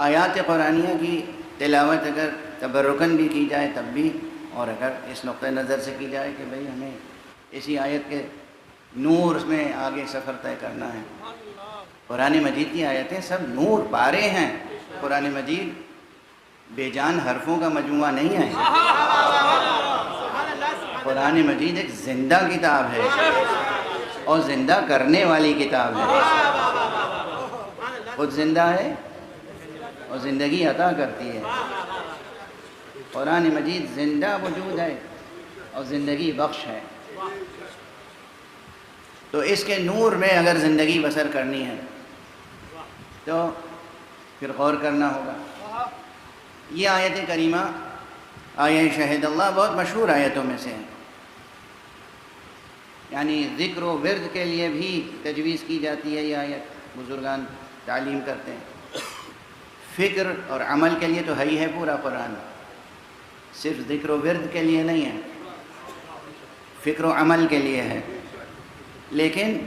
آیات قرآنیہ کی تلاوت اگر تبرکاً بھی کی جائے تب بھی، اور اگر اس نقطۂ نظر سے کی جائے کہ بھئی ہمیں اسی آیت کے نور میں آگے سفر طے کرنا ہے۔ قرآن مجید کی آیتیں سب نور پارے ہیں۔ قرآن مجید بے جان حرفوں کا مجموعہ نہیں ہے۔ قرآن مجید ایک زندہ کتاب ہے اور زندہ کرنے والی کتاب ہے۔ خود زندہ ہے اور زندگی عطا کرتی ہے۔ قرآن مجید زندہ وجود ہے اور زندگی بخش ہے۔ تو اس کے نور میں اگر زندگی بسر کرنی ہے تو پھر غور کرنا ہوگا۔ یہ آیت کریمہ آیہ شہد اللہ بہت مشہور آیتوں میں سے ہے، یعنی ذکر و ورد کے لیے بھی تجویز کی جاتی ہے۔ یہ آیت بزرگان تعلیم کرتے ہیں۔ فکر اور عمل کے لیے تو ہے ہی ہے پورا قرآن، صرف ذکر و ورد کے لیے نہیں ہے، فکر و عمل کے لیے ہے۔ لیکن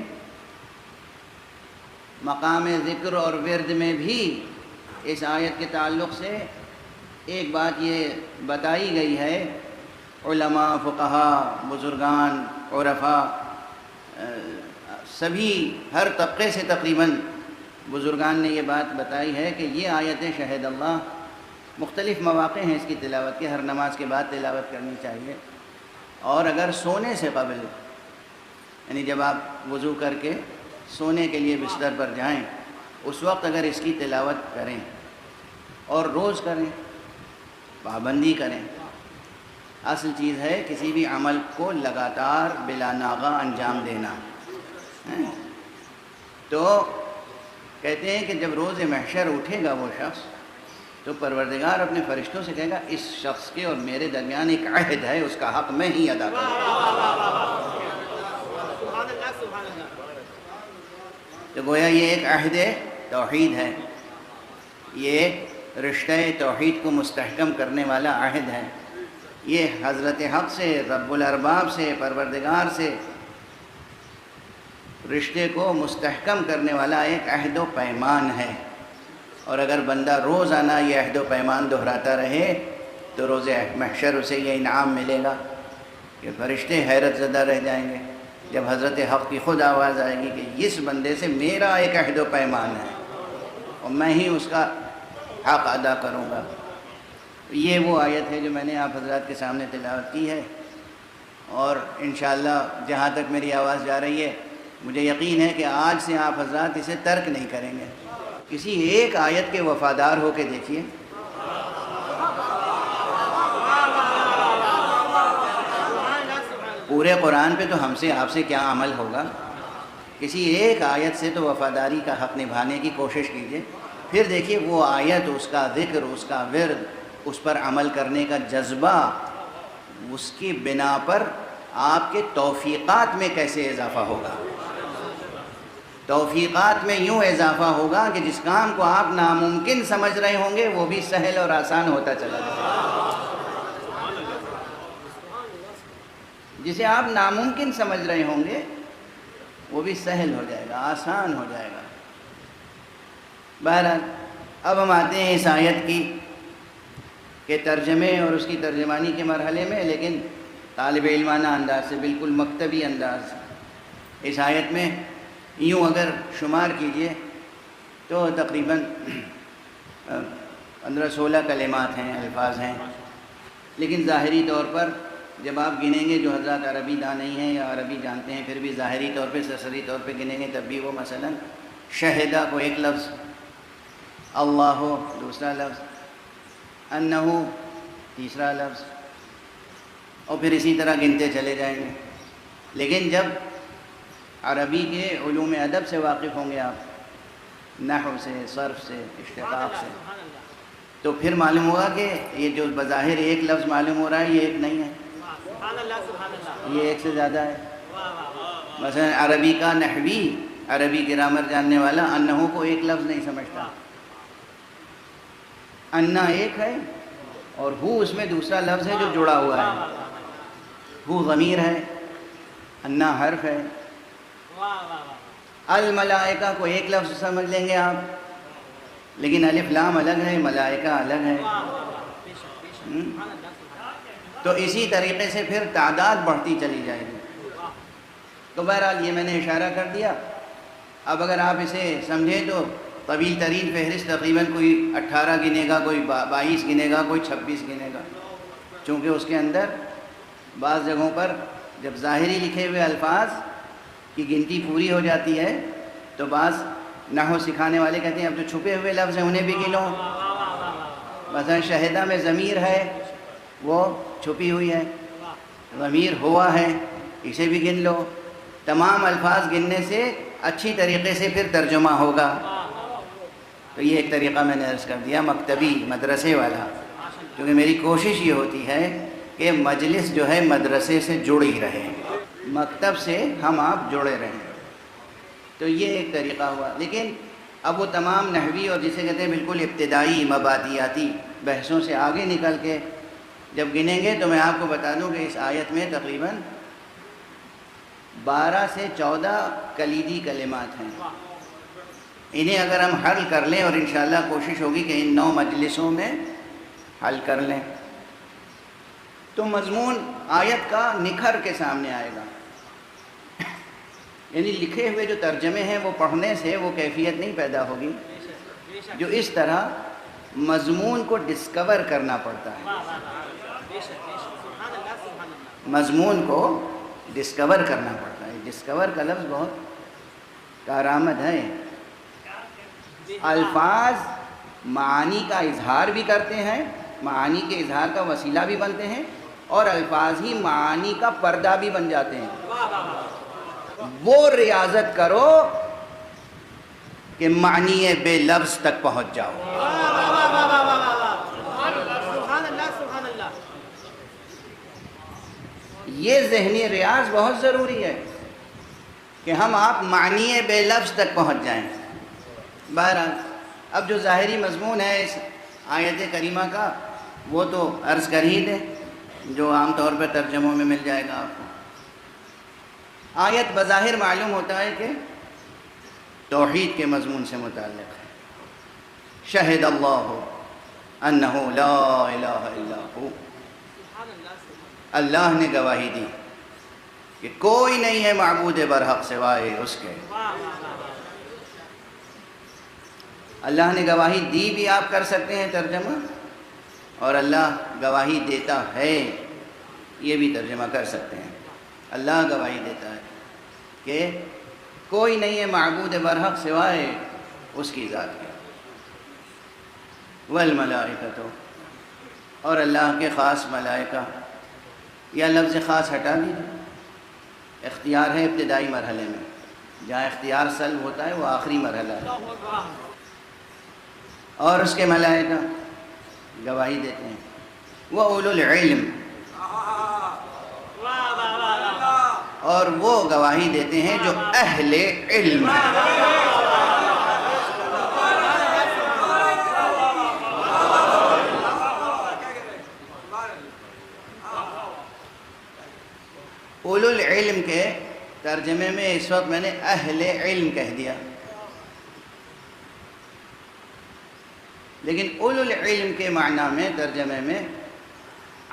مقام ذکر اور ورد میں بھی اس آیت کے تعلق سے ایک بات یہ بتائی گئی ہے، علماء، فقہاء، بزرگان، عرفاء، سبھی ہر طبقے سے تقریباً بزرگان نے یہ بات بتائی ہے کہ یہ آیت شہد اللہ مختلف مواقع ہیں اس کی تلاوت کے، ہر نماز کے بعد تلاوت کرنی چاہیے، اور اگر سونے سے قبل، یعنی جب آپ وضو کر کے سونے کے لیے بستر پر جائیں اس وقت اگر اس کی تلاوت کریں اور روز کریں، پابندی کریں۔ اصل چیز ہے کسی بھی عمل کو لگاتار بلا ناغہ انجام دینا۔ تو کہتے ہیں کہ جب روز محشر اٹھے گا وہ شخص تو پروردگار اپنے فرشتوں سے کہے گا اس شخص کے اور میرے درمیان ایک عہد ہے، اس کا حق میں ہی ادا کروں گا۔ تو گویا یہ ایک عہد توحید ہے، یہ رشتہ توحید کو مستحکم کرنے والا عہد ہے۔ یہ حضرت حق سے، رب الارباب سے، پروردگار سے رشتے کو مستحکم کرنے والا ایک عہد و پیمان ہے، اور اگر بندہ روزانہ یہ عہد و پیمان دہراتا رہے تو روز محشر اسے یہ انعام ملے گا کہ فرشتے حیرت زدہ رہ جائیں گے جب حضرت حق کی خود آواز آئے گی کہ اس بندے سے میرا ایک عہد و پیمان ہے اور میں ہی اس کا حق ادا کروں گا۔ یہ وہ آیت ہے جو میں نے آپ حضرات کے سامنے تلاوت کی ہے، اور انشاءاللہ جہاں تک میری آواز جا رہی ہے مجھے یقین ہے کہ آج سے آپ حضرات اسے ترک نہیں کریں گے۔ کسی ایک آیت کے وفادار ہو کے دیکھیے، پورے قرآن پہ تو ہم سے آپ سے کیا عمل ہوگا، کسی ایک آیت سے تو وفاداری کا حق نبھانے کی کوشش کیجیے، پھر دیکھیے وہ آیت، اس کا ذکر، اس کا ورد، اس پر عمل کرنے کا جذبہ، اس کی بنا پر آپ کے توفیقات میں کیسے اضافہ ہوگا۔ توفیقات میں یوں اضافہ ہوگا کہ جس کام کو آپ ناممکن سمجھ رہے ہوں گے وہ بھی سہل اور آسان ہوتا چلا جائے گا۔ جسے آپ ناممکن سمجھ رہے ہوں گے وہ بھی سہل ہو جائے گا، آسان ہو جائے گا۔ بہرحال اب ہم آتے ہیں اس آیت کی کے ترجمے اور اس کی ترجمانی کے مرحلے میں، لیکن طالب علمانہ انداز سے، بالکل مکتبی انداز سے۔ اس آیت میں یوں اگر شمار کیجئے تو تقریباً 15-16 کلمات ہیں، الفاظ ہیں، لیکن ظاہری طور پر جب آپ گنیں گے، جو حضرات عربی داں نہیں ہیں یا عربی جانتے ہیں پھر بھی ظاہری طور پہ، سرسری طور پہ گنیں گے تب بھی وہ مثلاً شہدہ کو ایک لفظ، اللہ دوسرا لفظ، انہو تیسرا لفظ، اور پھر اسی طرح گنتے چلے جائیں گے۔ لیکن جب عربی کے علوم ادب سے واقف ہوں گے آپ، نحو سے، صرف سے، اشتقاق سے، تو پھر معلوم ہوگا کہ یہ جو بظاہر ایک لفظ معلوم ہو رہا ہے یہ ایک نہیں ہے، یہ ایک سے زیادہ ہے۔ مثلا عربی کا نحوی، عربی گرامر جاننے والا انہو کو ایک لفظ نہیں سمجھتا، انا ایک ہے اور ہو اس میں دوسرا لفظ ہے جو جڑا ہوا ہے، ہو ضمیر ہے، انا حرف ہے۔ الملائکہ کو ایک لفظ سمجھ لیں گے آپ، لیکن الف لام الگ ہے، ملائکہ الگ ہے۔ تو اسی طریقے سے پھر تعداد بڑھتی چلی جائے گی۔ تو بہرحال یہ میں نے اشارہ کر دیا۔ اب اگر آپ اسے سمجھیں تو طویل ترین فہرست تقریباً کوئی 18 گنے گا، کوئی 22 گنے گا، کوئی 26 گنے گا، چونکہ اس کے اندر بعض جگہوں پر جب ظاہری لکھے ہوئے الفاظ کی گنتی پوری ہو جاتی ہے تو بعض نحو سکھانے والے کہتے ہیں اب جو چھپے ہوئے لفظ ہیں انہیں بھی گنو۔ مثلا شہدہ میں ضمیر ہے وہ چھپی ہوئی ہے، ضمیر ہوا ہے اسے بھی گن لو۔ تمام الفاظ گننے سے اچھی طریقے سے پھر ترجمہ ہوگا۔ تو یہ ایک طریقہ میں نے عرض کر دیا مکتبی، مدرسے والا، کیونکہ میری کوشش یہ ہوتی ہے کہ مجلس جو ہے مدرسے سے جڑی رہے، مکتب سے ہم آپ جڑے رہیں۔ تو یہ ایک طریقہ ہوا۔ لیکن اب وہ تمام نحوی اور جسے کہتے ہیں بالکل ابتدائی مبادیاتی بحثوں سے آگے نکل کے جب گنیں گے تو میں آپ کو بتا دوں کہ اس آیت میں تقریباً 12 سے 14 کلیدی کلمات ہیں۔ انہیں اگر ہم حل کر لیں، اور انشاءاللہ کوشش ہوگی کہ ان 9 مجلسوں میں حل کر لیں، تو مضمون آیت کا نکھر کے سامنے آئے گا۔ یعنی لکھے ہوئے جو ترجمے ہیں وہ پڑھنے سے وہ کیفیت نہیں پیدا ہوگی جو اس طرح مضمون کو ڈسکور کرنا پڑتا ہے۔ مضمون کو ڈسکور کرنا پڑتا ہے۔ ڈسکور کا لفظ بہت کارآمد ہے۔ الفاظ معانی کا اظہار بھی کرتے ہیں، معانی کے اظہار کا وسیلہ بھی بنتے ہیں، اور الفاظ ہی معانی کا پردہ بھی بن جاتے ہیں۔ وہ ریاضت کرو کہ معنی بے لفظ تک پہنچ جاؤ۔ یہ ذہنی ریاض بہت ضروری ہے کہ ہم آپ معنی بے لفظ تک پہنچ جائیں۔ بہرحال اب جو ظاہری مضمون ہے اس آیت کریمہ کا وہ تو عرض کر ہی دیں، جو عام طور پر ترجموں میں مل جائے گا آپ کو۔ آیت بظاہر معلوم ہوتا ہے کہ توحید کے مضمون سے متعلق ہے۔ شہد اللہ انہ لا الہ الا ہو، اللہ نے گواہی دی کہ کوئی نہیں ہے معبود برحق سوائے اس کے۔ اللہ نے گواہی دی بھی آپ کر سکتے ہیں ترجمہ، اور اللہ گواہی دیتا ہے یہ بھی ترجمہ کر سکتے ہیں۔ اللہ گواہی دیتا ہے کہ کوئی نہیں ہے معبود برحق سوائے اس کی ذات کے۔ والملائکۃ، اور اللہ کے خاص ملائکہ۔ یا لفظ خاص ہٹا دیجیے، اختیار ہے ابتدائی مرحلے میں، جہاں اختیار سلب ہوتا ہے وہ آخری مرحلہ ہے۔ اور اس کے ملائکہ گواہی دیتے ہیں۔ وہ اولو العلم، اور وہ گواہی دیتے ہیں جو اہل علم ہیں۔ اولو العلم کے ترجمے میں اس وقت میں نے اہل علم کہہ دیا، لیکن اولو العلم کے معنی میں ترجمے میں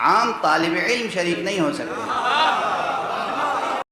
عام طالب علم شریک نہیں ہو سکتے۔